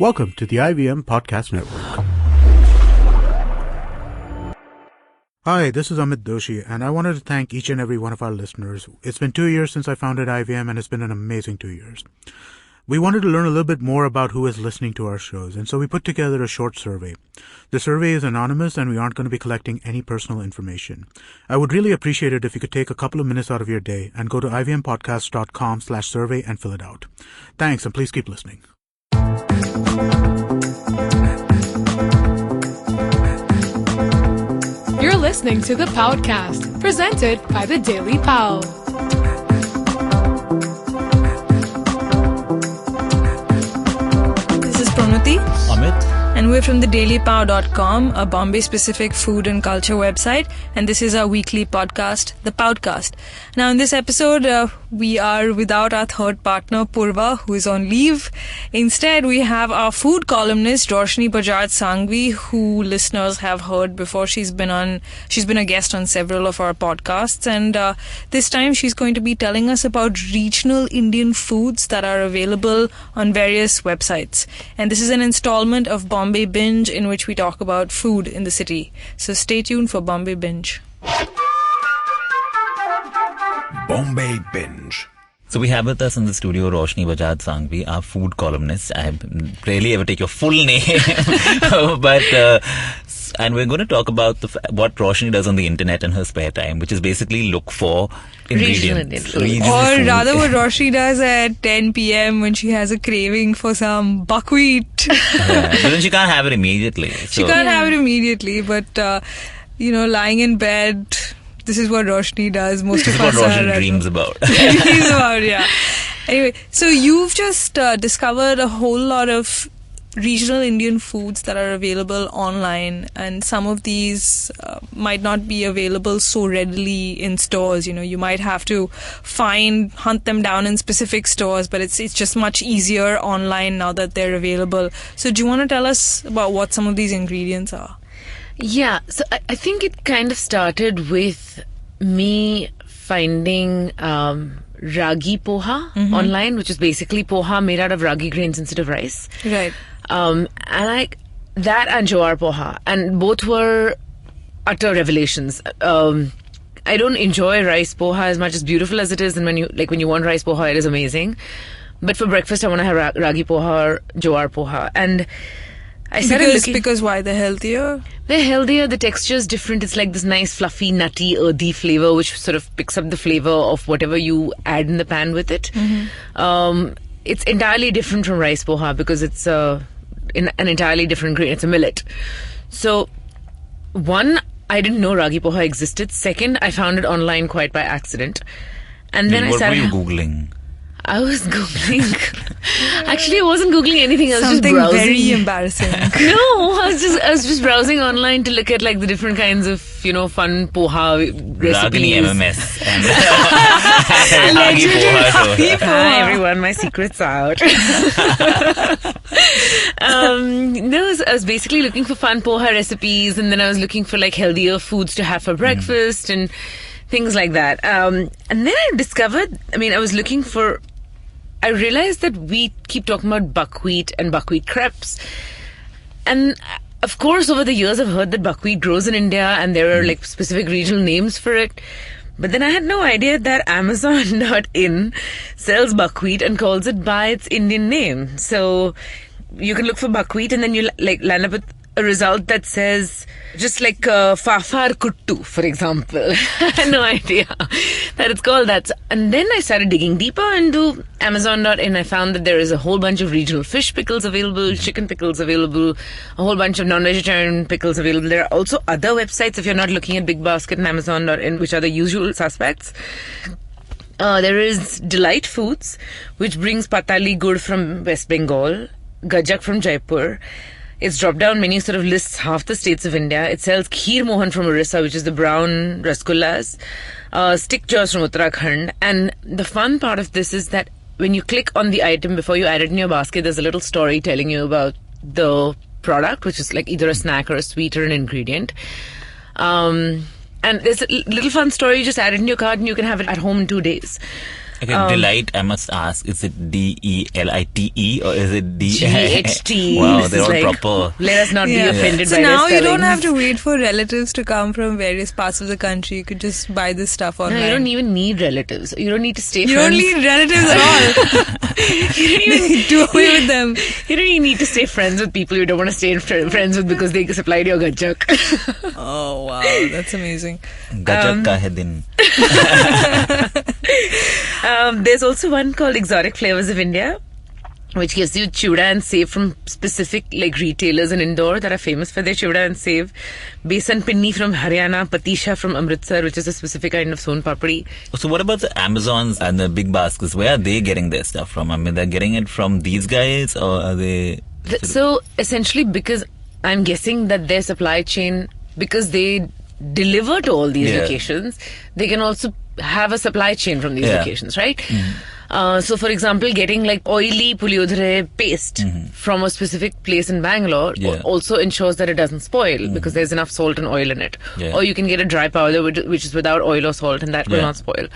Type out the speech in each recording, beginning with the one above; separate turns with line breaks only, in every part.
Welcome to the IVM Podcast Network. Hi, this is Amit Doshi, and I wanted to thank each and every one of our listeners. It's been 2 years since I founded IVM, and it's been an amazing 2 years. We wanted to learn a little bit more about who is listening to our shows, and so we put together a short survey. The survey is anonymous, and we aren't going to be collecting any personal information. I would really appreciate it if you could take a couple of minutes out of your day and go to ivmpodcast.com/survey and fill it out. Thanks, and please keep listening.
You're listening to the Paodcast, presented by the Daily Pao.
This is Pranati.
Amit.
And we're from the dailypao.com, a Bombay-specific food and culture website. And this is our weekly podcast, the Paodcast. Now, in this episode, we are without our third partner, Purva, who is on leave. Instead, we have our food columnist, Roshni Bajaj Sanghvi, who listeners have heard before. She's been a guest on several of our podcasts. And this time, she's going to be telling us about regional Indian foods that are available on various websites. And this is an installment of Bombay Binge, in which we talk about food in the city. So stay tuned for Bombay Binge.
Bombay Binge. So we have with us in the studio Roshni Bajaj Sanghvi, our food columnist. I rarely ever take your full name, but and we're going to talk about what Roshni does on the internet in her spare time, which is basically look for ingredients.
Or rather what Roshni does at 10 p.m. when she has a craving for some buckwheat.
Yeah, but then she can't have it immediately.
She can't have it immediately, but lying in bed, this is what Roshni does. Most of us
are. This is what Roshni dreams about.
Dreams about, yeah. Anyway, so you've just discovered a whole lot of regional Indian foods that are available online, and some of these might not be available so readily in stores. You might have to hunt them down in specific stores, but it's just much easier online now that they're available. So do you want to tell us about what some of these ingredients are?
Yeah, so I think it kind of started with me finding ragi poha online, which is basically poha made out of ragi grains instead of rice.
Right.
And that and jowar poha, and both were utter revelations. I don't enjoy rice poha as much, as beautiful as it is, and when you want rice poha, it is amazing. But for breakfast, I want to have ragi poha or jowar poha, and I started
because why? They're healthier?
They're healthier, the texture is different. It's like this nice, fluffy, nutty, earthy flavor, which sort of picks up the flavor of whatever you add in the pan with it. It's entirely different from rice poha because it's an entirely different grain. It's a millet. So, one, I didn't know ragi poha existed. Second, I found it online quite by accident. And then
what were you Googling?
I was Googling. Actually, I wasn't Googling anything. I was
Something
just browsing.
very embarrassing.
No, I was just browsing online to look at the different kinds of fun poha recipes.
Ragini MMS and ragi poha.
Hi everyone, my secret's out. I was basically looking for fun poha recipes, and then I was looking for healthier foods to have for breakfast and things like that. And then I discovered, I realized that we keep talking about buckwheat and buckwheat crepes. And of course, over the years, I've heard that buckwheat grows in India and there are specific regional names for it. But then I had no idea that Amazon.in sells buckwheat and calls it by its Indian name. So you can look for buckwheat and then you land up with a result that says just Fafar Kuttu, for example. I had no idea that it's called that. And then I started digging deeper into Amazon.in. I found that there is a whole bunch of regional fish pickles available, chicken pickles available, a whole bunch of non-vegetarian pickles available. There are also other websites, if you're not looking at Big Basket and Amazon.in, which are the usual suspects. There is Delight Foods, which brings patali gur from West Bengal, gajak from Jaipur. Its drop-down menu sort of lists half the states of India. It sells Kheer Mohan from Orissa, which is the brown rasgullas, stick jaws from Uttarakhand. And the fun part of this is that when you click on the item before you add it in your basket, there's a little story telling you about the product, which is either a snack or a sweet or an ingredient. And there's a little fun story. You just add it in your cart and you can have it at home in 2 days.
Okay, delight, I must ask, is it D-E-L-I-T-E or is it
G-H-T.
Wow,
This
they're
is
all
like,
proper.
Let us not be offended
So
by
now
their
you don't
spellings.
have to wait for relatives to come from various parts of the country. You could just buy this stuff online.
No, you don't even need relatives. You don't need to stay
You
friends.
don't need relatives at all. You don't even do away with them.
You don't even need to stay friends with people you don't want to stay friends with because they supplied your gajak.
Oh wow, that's amazing.
Gajak ka hai din.
There's also one called Exotic Flavors of India, which gives you chuda and sev from specific like retailers in Indore that are famous for their chuda and sev. Besan pinni from Haryana, patisha from Amritsar, which is a specific kind of son papdi.
So what about the Amazons and the big baskets? Where are they getting their stuff from? I mean, they're getting it from these guys, or are they...
So essentially, because I'm guessing that their supply chain, because they deliver to all these locations, they can also have a supply chain from these locations, right? So for example, getting like oily puliodhare paste from a specific place in Bangalore also ensures that it doesn't spoil because there's enough salt and oil in it. Or you can get a dry powder which is without oil or salt, and that will not spoil.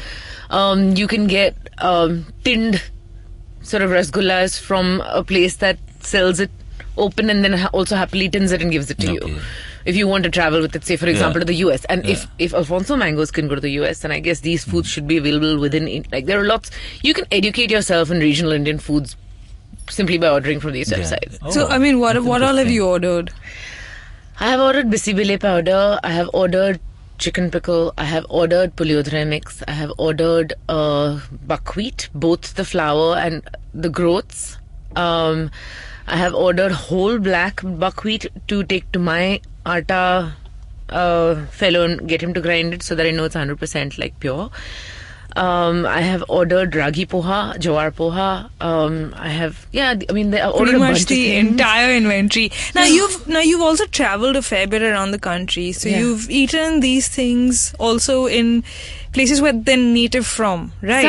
You can get tinned sort of rasgullas from a place that sells it open and then also happily tins it and gives it to you. If you want to travel with it, say for example to the US, and if Alfonso mangoes can go to the US, then I guess these foods should be available within, like there are lots, you can educate yourself in regional Indian foods simply by ordering from these websites.
So I mean, what all have you ordered?
I have ordered bisibile powder, I have ordered chicken pickle, I have ordered puliodhare mix, I have ordered buckwheat, both the flour and the groats. I have ordered whole black buckwheat to take to my atta fellow and get him to grind it so that I know it's 100% like pure. I have ordered ragi poha, jawar poha. I have, I mean, I ordered
Pretty
a
much
bunch
the
of things.
entire inventory. Now you've also traveled a fair bit around the country, so you've eaten these things also in places where they're native from, right?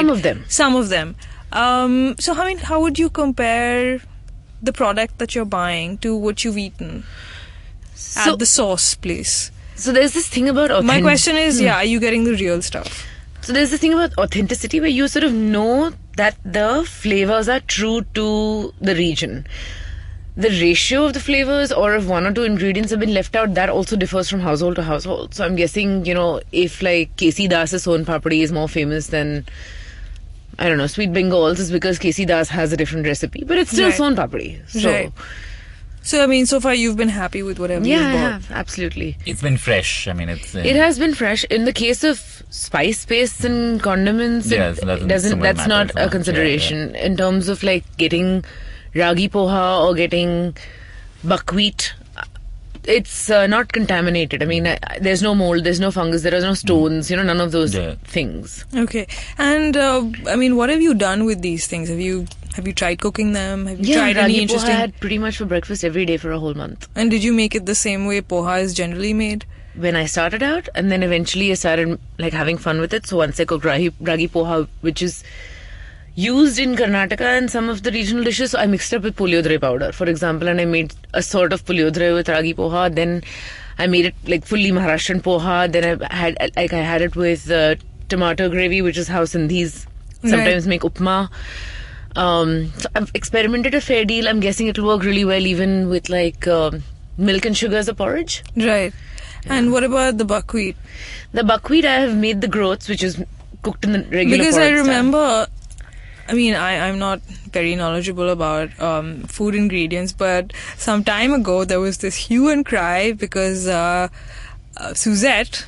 Some of them.
So I mean, how would you compare the product that you're buying to what you've eaten at the source place?
So there's this thing about
My question is, are you getting the real stuff?
So there's this thing about authenticity where you sort of know that the flavors are true to the region. The ratio of the flavors, or if one or two ingredients have been left out, that also differs from household to household. So I'm guessing, if like K.C. Das's son papdi is more famous than, I don't know, Sweet Bengals, is because K.C. Das has a different recipe, but it's still son papdi. So,
Right. So I mean, so far you've been happy with whatever you've bought.
I have, absolutely.
It's been fresh. I mean, it's...
It has been fresh. In the case of spice pastes and condiments, that's not a consideration. In terms of like getting ragi poha or getting buckwheat, it's not contaminated. I mean, there's no mold, there's no fungus, there are no stones, none of those things.
Okay. And I mean, what have you done with these things? Have you tried cooking them? Have you tried any interesting?
Poha I had pretty much for breakfast every day for a whole month.
And did you make it the same way poha is generally made?
When I started out, and then eventually I started like having fun with it. So once I cooked ragi poha, which is used in Karnataka and some of the regional dishes, so I mixed up with puliodhare powder, for example, and I made a sort of puliodhare with ragi poha. Then I made it like fully Maharashtrian poha. Then I had it with tomato gravy, which is how Sindhis sometimes make upma. So I've experimented a fair deal. I'm guessing it'll work really well even with like milk and sugar as a porridge.
Right. Yeah. And what about the buckwheat?
The buckwheat, I have made the groats, which is cooked in the regular
Because
porridge
I remember,
style.
I mean, I'm not very knowledgeable about food ingredients, but some time ago there was this hue and cry because Suzette,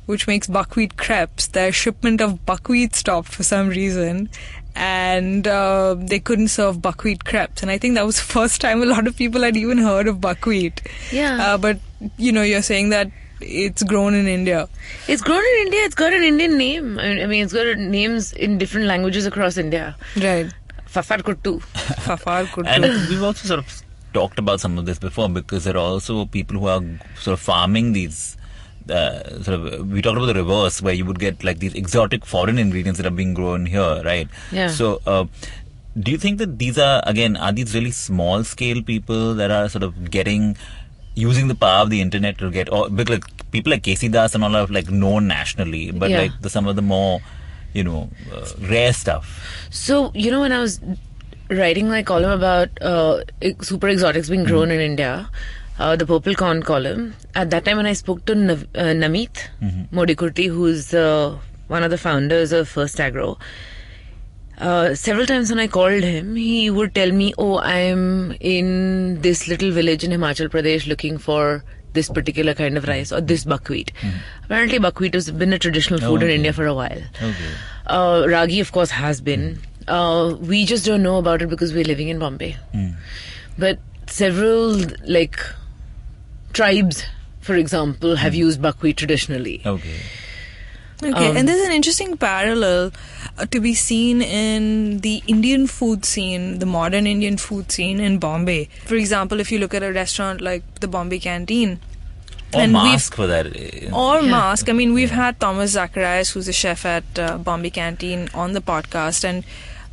which makes buckwheat crepes, their shipment of buckwheat stopped for some reason. And they couldn't serve buckwheat crepes, and I think that was the first time a lot of people had even heard of buckwheat. But you're saying that it's grown in India.
It's grown in India. It's got an Indian name. I mean, it's got names in different languages across India.
Right.
Fafar Kuttu.
Fafar Kuttu.
And we've also sort of talked about some of this before, because there are also people who are sort of farming these. We talked about the reverse, where you would get like these exotic foreign ingredients that are being grown here, right?
Yeah.
So, do you think that these are these really small scale people that are sort of using the power of the internet to get, or because like people like K.C. Das and all are like known nationally, but like some of the more rare stuff?
So, when I was writing my column about super exotics being grown in India, the purple corn column, at that time when I spoke to Namit Modikurti, who's one of the founders of First Agro, several times when I called him, he would tell me, I'm in this little village in Himachal Pradesh looking for this particular kind of rice or this buckwheat. Apparently buckwheat has been a traditional food in India for a while. Ragi, of course, has been. We just don't know about it because we're living in Bombay. But several tribes, for example, have used buckwheat traditionally.
Okay, and there's an interesting parallel to be seen in the Indian food scene, the modern Indian food scene in Bombay. For example, if you look at a restaurant like the Bombay Canteen,
or Mask for that.
Or Mask. I mean, we've had Thomas Zacharias, who's a chef at Bombay Canteen, on the podcast,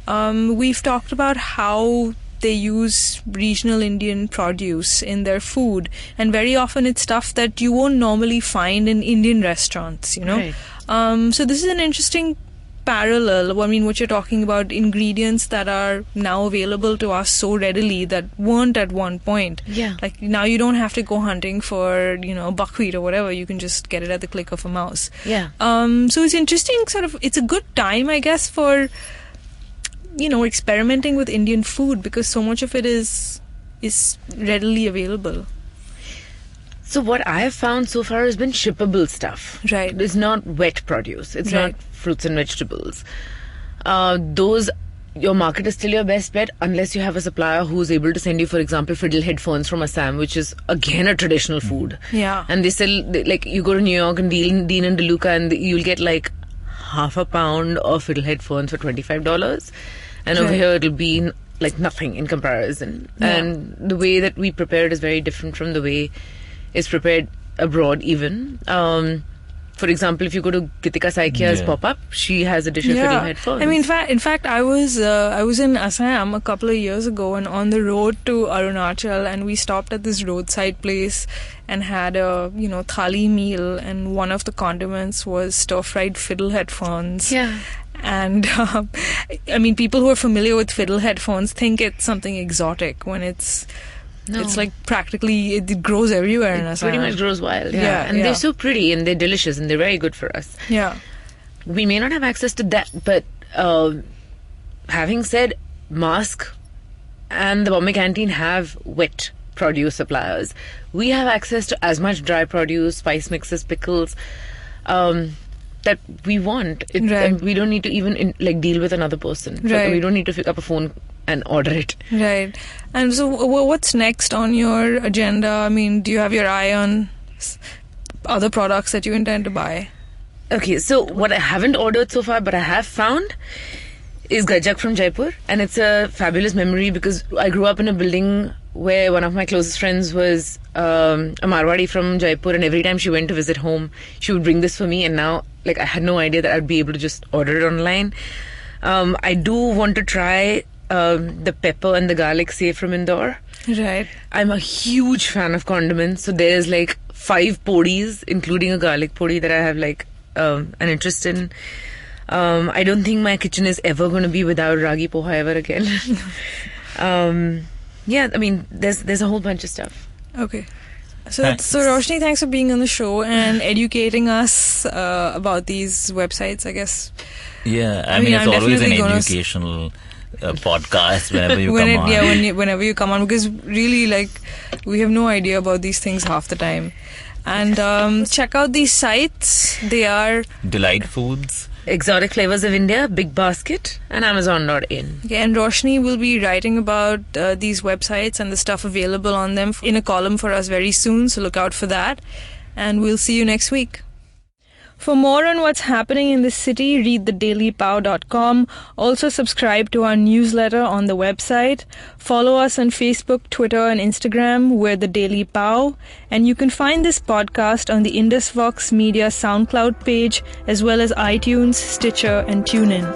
and we've talked about how they use regional Indian produce in their food, and very often it's stuff that you won't normally find in Indian restaurants,
Right.
So this is an interesting parallel. I mean, what you're talking about, ingredients that are now available to us so readily that weren't at one point.
Yeah.
Like now you don't have to go hunting for, buckwheat or whatever. You can just get it at the click of a mouse.
Yeah.
So it's interesting, it's a good time, I guess, for experimenting with Indian food, because so much of it is readily available.
So what I have found so far has been shippable stuff.
Right.
It's not wet produce. It's
Right.
not fruits and vegetables. Your market is still your best bet unless you have a supplier who's able to send you, for example, fiddlehead ferns from Assam, which is again a traditional food.
Yeah.
And they sell, you go to New York and Dean and DeLuca, and you'll get half a pound of fiddlehead ferns for $25. And over
Right.
here it'll be nothing in comparison.
Yeah.
And the way that we prepare it is very different from the way it's prepared abroad even. For example, if you go to Gitika Saikia's pop-up, she has a dish of fiddlehead ferns.
I mean, in fact, I was in Assam a couple of years ago, and on the road to Arunachal, and we stopped at this roadside place and had a thali meal, and one of the condiments was stir-fried fiddlehead ferns.
Yeah.
And I mean, people who are familiar with fiddlehead ferns think it's something exotic when it's practically it grows everywhere in Assam.
Pretty much grows wild.
Yeah,
And
yeah.
they're so pretty and they're delicious and they're very good for us.
Yeah.
We may not have access to that, but having said, Mask and the Bombay Canteen have wet produce suppliers. We have access to as much dry produce, spice mixes, pickles, that we want.
Right.
We don't need to even deal with another person.
Right.
We don't need to pick up a phone and order it.
Right. And so what's next on your agenda? I mean, do you have your eye on other products that you intend to buy?
Okay, so what I haven't ordered so far, but I have found, is gajak from Jaipur. And it's a fabulous memory because I grew up in a building where one of my closest friends was a Marwadi from Jaipur, and every time she went to visit home, she would bring this for me, and now I had no idea that I'd be able to just order it online. I do want to try the pepper and the garlic safe from Indore.
Right.
I'm a huge fan of condiments, so there's 5 podis, including a garlic podi, that I have an interest in. I don't think my kitchen is ever going to be without ragi poha ever again. Yeah, I mean, there's a whole bunch of stuff.
Okay. So Roshni, thanks for being on the show and educating us about these websites, I guess.
Yeah, I mean, it's
I'm
always an
definitely
educational podcast whenever you come on.
Yeah, whenever you come on, because really, we have no idea about these things half the time. And check out these sites. They are
Delight Foods,
Exotic Flavors of India, Big Basket, and Amazon.in.
Okay, and Roshni will be writing about these websites and the stuff available on them in a column for us very soon, so look out for that. And we'll see you next week. For more on what's happening in the city, read thedailypao.com. Also subscribe to our newsletter on the website. Follow us on Facebook, Twitter, and Instagram. We're The Daily Pao. And you can find this podcast on the Indus Vox Media SoundCloud page, as well as iTunes, Stitcher, and TuneIn.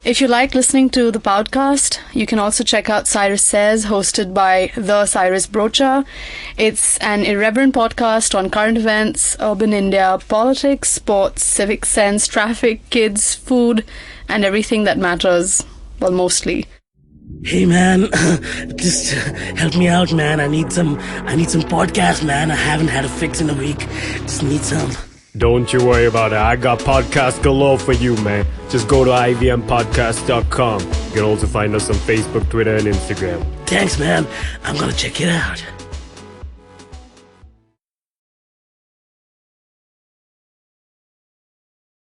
If you like listening to the podcast, you can also check out Cyrus Says, hosted by the Cyrus Brocha. It's an irreverent podcast on current events, urban India, politics, sports, civic sense, traffic, kids, food, and everything that matters. Well, mostly.
Hey man, just help me out, man. I need some podcast, man. I haven't had a fix in a week. Just need some.
Don't you worry about it. I got podcast galore for you, man. Just go to ivmpodcast.com. You can also find us on Facebook, Twitter, and Instagram.
Thanks, man. I'm gonna check it out.